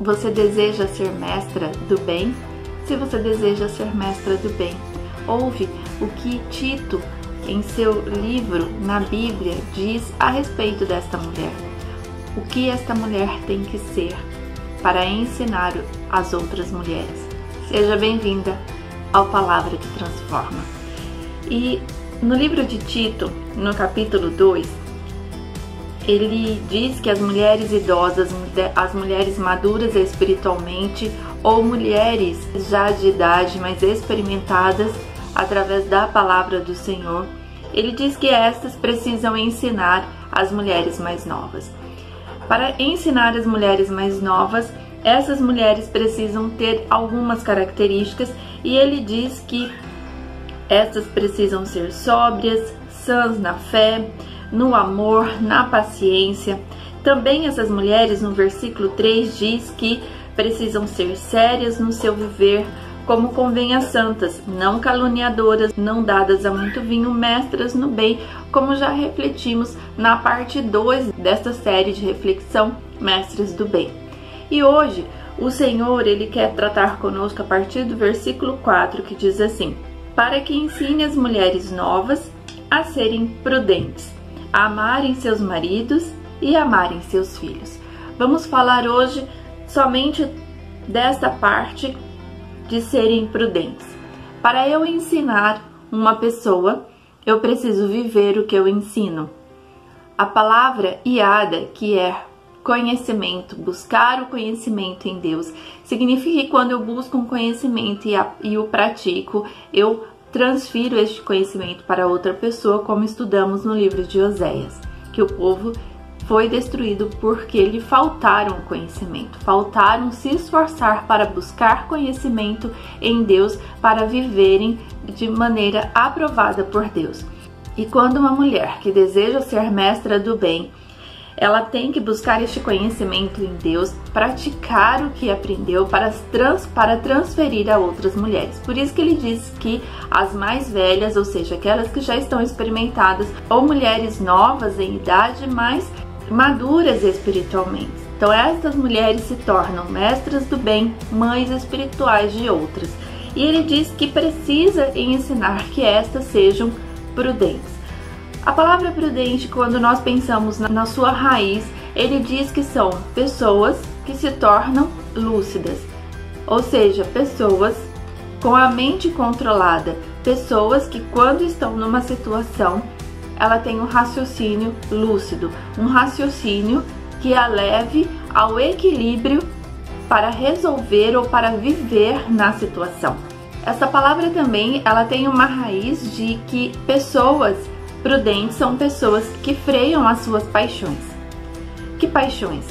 Você deseja ser mestra do bem? Se você deseja ser mestra do bem, ouve o que Tito, em seu livro na Bíblia, diz a respeito desta mulher. O que esta mulher tem que ser para ensinar as outras mulheres. Seja bem-vinda ao Palavra que Transforma. E no livro de Tito, no capítulo 2, ele diz que as mulheres idosas, as mulheres maduras espiritualmente ou mulheres já de idade, mas experimentadas através da palavra do Senhor, ele diz que estas precisam ensinar as mulheres mais novas. Para ensinar as mulheres mais novas, essas mulheres precisam ter algumas características e ele diz que estas precisam ser sóbrias, sãs na fé, no amor, na paciência. Também essas mulheres, no versículo 3, diz que precisam ser sérias no seu viver, como convém às santas, não caluniadoras, não dadas a muito vinho, mestras no bem, como já refletimos na parte 2 desta série de reflexão, Mestres do Bem. E hoje, o Senhor, Ele quer tratar conosco a partir do versículo 4, que diz assim: para que ensine as mulheres novas a serem prudentes, a amarem seus maridos e amarem seus filhos. Vamos falar hoje somente desta parte de serem prudentes. Para eu ensinar uma pessoa, eu preciso viver o que eu ensino. A palavra iada, que é conhecimento, buscar o conhecimento em Deus, significa que quando eu busco um conhecimento e o pratico, eu transfiro este conhecimento para outra pessoa, como estudamos no livro de Oséias, que o povo foi destruído porque lhe faltaram conhecimento, faltaram se esforçar para buscar conhecimento em Deus, para viverem de maneira aprovada por Deus. E quando uma mulher que deseja ser mestra do bem, ela tem que buscar este conhecimento em Deus, praticar o que aprendeu para transferir a outras mulheres. Por isso que ele diz que as mais velhas, ou seja, aquelas que já estão experimentadas, ou mulheres novas em idade, mas maduras espiritualmente. Então estas mulheres se tornam mestras do bem, mães espirituais de outras. E ele diz que precisa ensinar que estas sejam prudentes. A palavra prudente, quando nós pensamos na sua raiz, ele diz que são pessoas que se tornam lúcidas, ou seja, pessoas com a mente controlada, pessoas que quando estão numa situação, ela tem um raciocínio lúcido, um raciocínio que a leve ao equilíbrio para resolver ou para viver na situação. Essa palavra também, ela tem uma raiz de que pessoas prudentes são pessoas que freiam as suas paixões. Que paixões?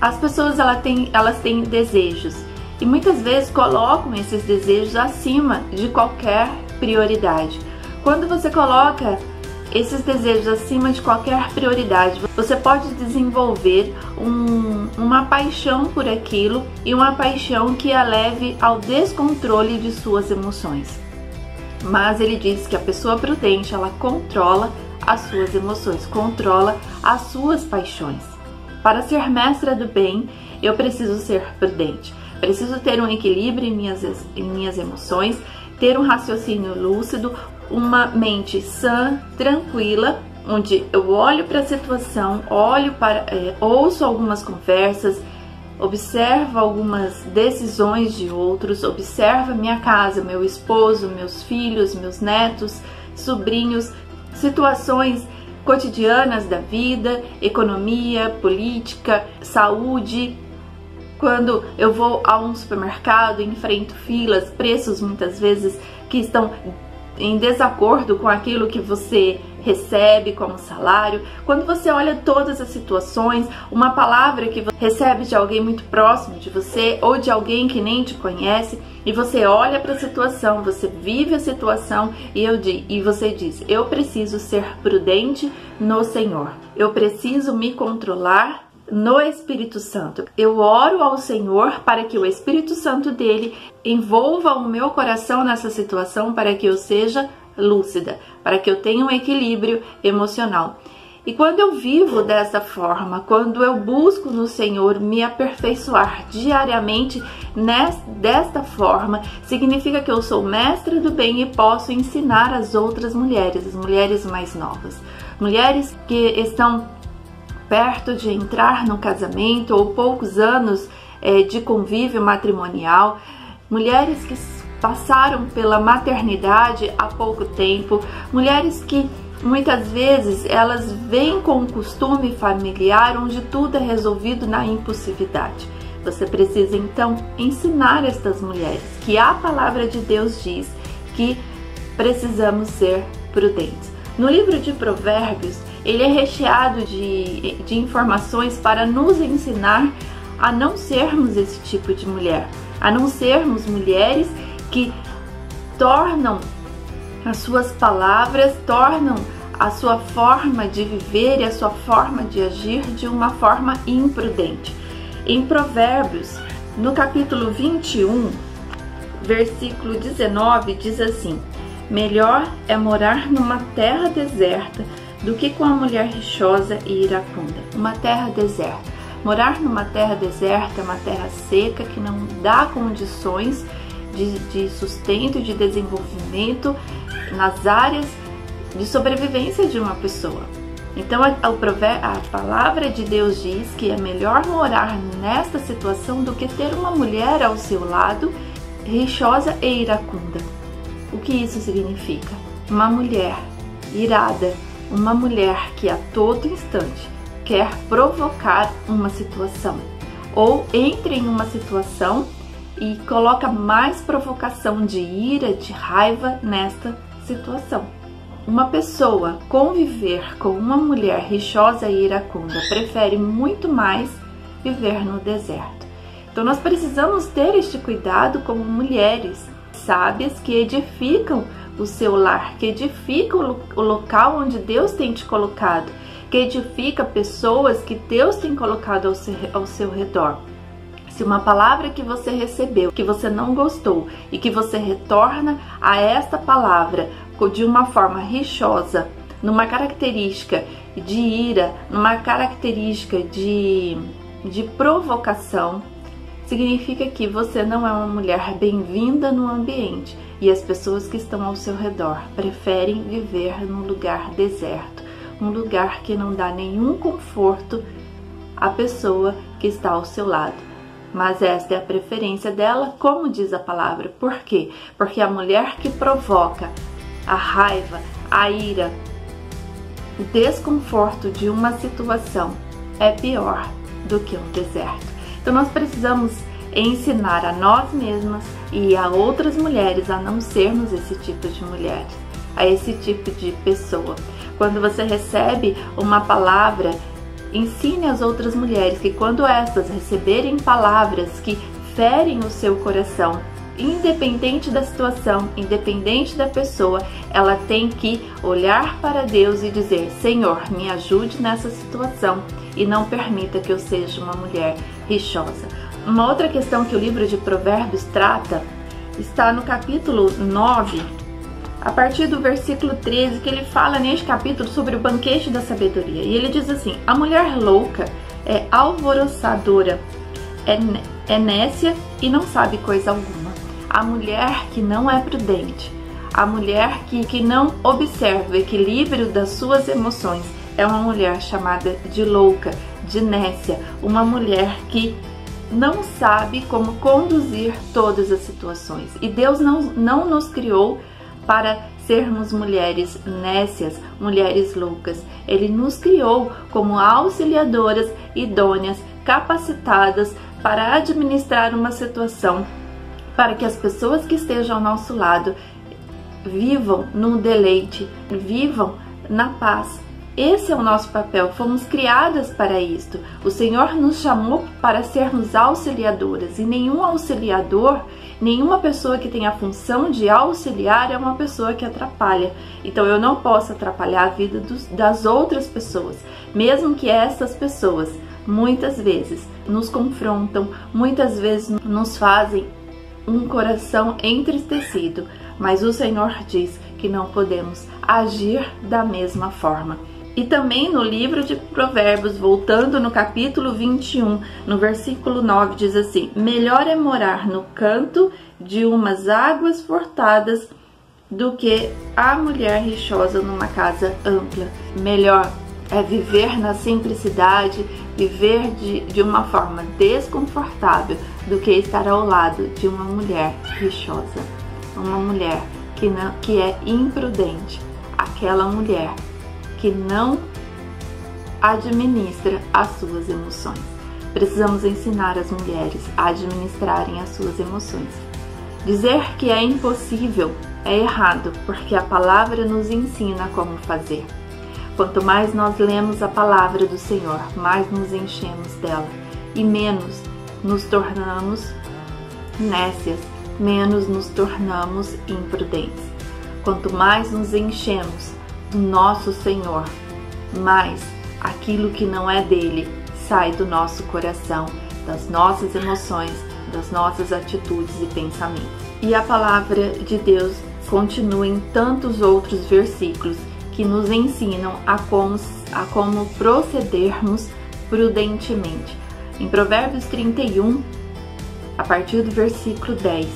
As pessoas elas têm desejos e muitas vezes colocam esses desejos acima de qualquer prioridade. Quando você coloca esses desejos acima de qualquer prioridade, você pode desenvolver uma paixão por aquilo e uma paixão que a leve ao descontrole de suas emoções. Mas ele diz que a pessoa prudente, ela controla as suas emoções, controla as suas paixões. Para ser mestra do bem, eu preciso ser prudente. Preciso ter um equilíbrio em minhas emoções, ter um raciocínio lúcido, uma mente sã, tranquila, onde eu olho para a situação, ouço algumas conversas, observo algumas decisões de outros, observo a minha casa, meu esposo, meus filhos, meus netos, sobrinhos, situações cotidianas da vida, economia, política, saúde. Quando eu vou a um supermercado, enfrento filas, preços muitas vezes que estão em desacordo com aquilo que você recebe como salário. Quando você olha todas as situações, uma palavra que você recebe de alguém muito próximo de você ou de alguém que nem te conhece, e você olha para a situação, você vive a situação e você diz: eu preciso ser prudente no Senhor, eu preciso me controlar no Espírito Santo. Eu oro ao Senhor para que o Espírito Santo dele envolva o meu coração nessa situação, para que eu seja lúcida, para que eu tenha um equilíbrio emocional. E quando eu vivo dessa forma, quando eu busco no Senhor me aperfeiçoar diariamente desta forma, significa que eu sou mestra do bem e posso ensinar as outras mulheres, as mulheres mais novas, mulheres que estão perto de entrar no casamento ou poucos anos de convívio matrimonial, mulheres que passaram pela maternidade há pouco tempo, mulheres que muitas vezes elas vêm com um costume familiar onde tudo é resolvido na impulsividade. Você precisa então ensinar estas mulheres que a palavra de Deus diz que precisamos ser prudentes. No livro de Provérbios, ele é recheado de informações para nos ensinar a não sermos esse tipo de mulher, a não sermos mulheres que tornam as suas palavras, tornam a sua forma de viver e a sua forma de agir de uma forma imprudente. Em Provérbios, no capítulo 21, versículo 19, diz assim: melhor é morar numa terra deserta do que com a mulher rixosa e iracunda. Uma terra deserta. Morar numa terra deserta é uma terra seca que não dá condições de sustento, de desenvolvimento nas áreas de sobrevivência de uma pessoa. Então a palavra de Deus diz que é melhor morar nesta situação do que ter uma mulher ao seu lado rixosa e iracunda. O que isso significa? Uma mulher irada, uma mulher que a todo instante quer provocar uma situação ou entra em uma situação e coloca mais provocação de ira, de raiva nesta situação. Uma pessoa conviver com uma mulher rixosa e iracunda prefere muito mais viver no deserto. Então nós precisamos ter este cuidado como mulheres sábias que edificam o seu lar, que edificam o local onde Deus tem te colocado, que edifica pessoas que Deus tem colocado ao seu redor. Se uma palavra que você recebeu, que você não gostou e que você retorna a esta palavra de uma forma rixosa, numa característica de ira, numa característica de provocação, significa que você não é uma mulher bem-vinda no ambiente e as pessoas que estão ao seu redor preferem viver num lugar deserto, um lugar que não dá nenhum conforto à pessoa que está ao seu lado. Mas esta é a preferência dela, como diz a palavra. Por quê? Porque a mulher que provoca a raiva, a ira, o desconforto de uma situação é pior do que um deserto. Então nós precisamos ensinar a nós mesmas e a outras mulheres a não sermos esse tipo de mulheres, a esse tipo de pessoa. Quando você recebe uma palavra, ensine as outras mulheres que quando estas receberem palavras que ferem o seu coração, independente da situação, independente da pessoa, ela tem que olhar para Deus e dizer: Senhor, me ajude nessa situação e não permita que eu seja uma mulher rixosa. Uma outra questão que o livro de Provérbios trata está no capítulo 9, a partir do versículo 13, que ele fala neste capítulo sobre o banquete da sabedoria. E ele diz assim: a mulher louca é alvoroçadora, é nécia e não sabe coisa alguma. A mulher que não é prudente, a mulher que não observa o equilíbrio das suas emoções, é uma mulher chamada de louca, de nécia, uma mulher que não sabe como conduzir todas as situações. E Deus não nos criou para sermos mulheres nécias, mulheres loucas. Ele nos criou como auxiliadoras idôneas, capacitadas para administrar uma situação, para que as pessoas que estejam ao nosso lado vivam no deleite, vivam na paz. Esse é o nosso papel, fomos criadas para isto. O Senhor nos chamou para sermos auxiliadoras e nenhum auxiliador, nenhuma pessoa que tem a função de auxiliar é uma pessoa que atrapalha. Então eu não posso atrapalhar a vida das outras pessoas, mesmo que essas pessoas muitas vezes nos confrontam, muitas vezes nos fazem um coração entristecido, mas o Senhor diz que não podemos agir da mesma forma. E também no livro de Provérbios, voltando no capítulo 21, no versículo 9, diz assim: melhor é morar no canto de umas águas furtadas do que a mulher rixosa numa casa ampla. Melhor é viver na simplicidade, viver de uma forma desconfortável, do que estar ao lado de uma mulher rixosa, uma mulher que é imprudente, aquela mulher que não administra as suas emoções. Precisamos ensinar as mulheres a administrarem as suas emoções. Dizer que é impossível é errado, porque a palavra nos ensina como fazer. Quanto mais nós lemos a palavra do Senhor, mais nos enchemos dela e menos nos tornamos nécias, menos nos tornamos imprudentes. Quanto mais nos enchemos do nosso Senhor, mais aquilo que não é dele sai do nosso coração, das nossas emoções, das nossas atitudes e pensamentos. E a palavra de Deus continua em tantos outros versículos que nos ensinam a como procedermos prudentemente. Em Provérbios 31, a partir do versículo 10,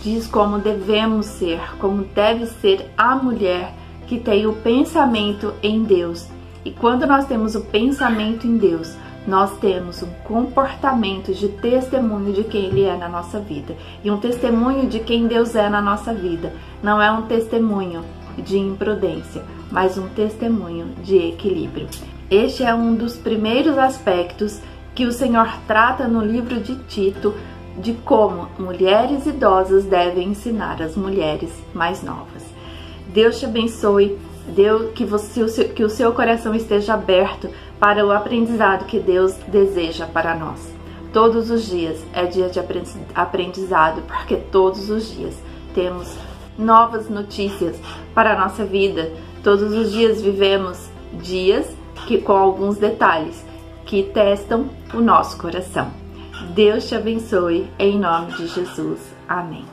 diz como devemos ser, como deve ser a mulher que tem o pensamento em Deus. E quando nós temos o pensamento em Deus, nós temos um comportamento de testemunho de quem Ele é na nossa vida. E um testemunho de quem Deus é na nossa vida não é um testemunho de imprudência, mas um testemunho de equilíbrio. Este é um dos primeiros aspectos que o Senhor trata no livro de Tito, de como mulheres idosas devem ensinar as mulheres mais novas. Deus te abençoe, que o seu coração esteja aberto para o aprendizado que Deus deseja para nós. Todos os dias é dia de aprendizado, porque todos os dias temos novas notícias para a nossa vida. Todos os dias vivemos dias com alguns detalhes que testam o nosso coração. Deus te abençoe, em nome de Jesus. Amém.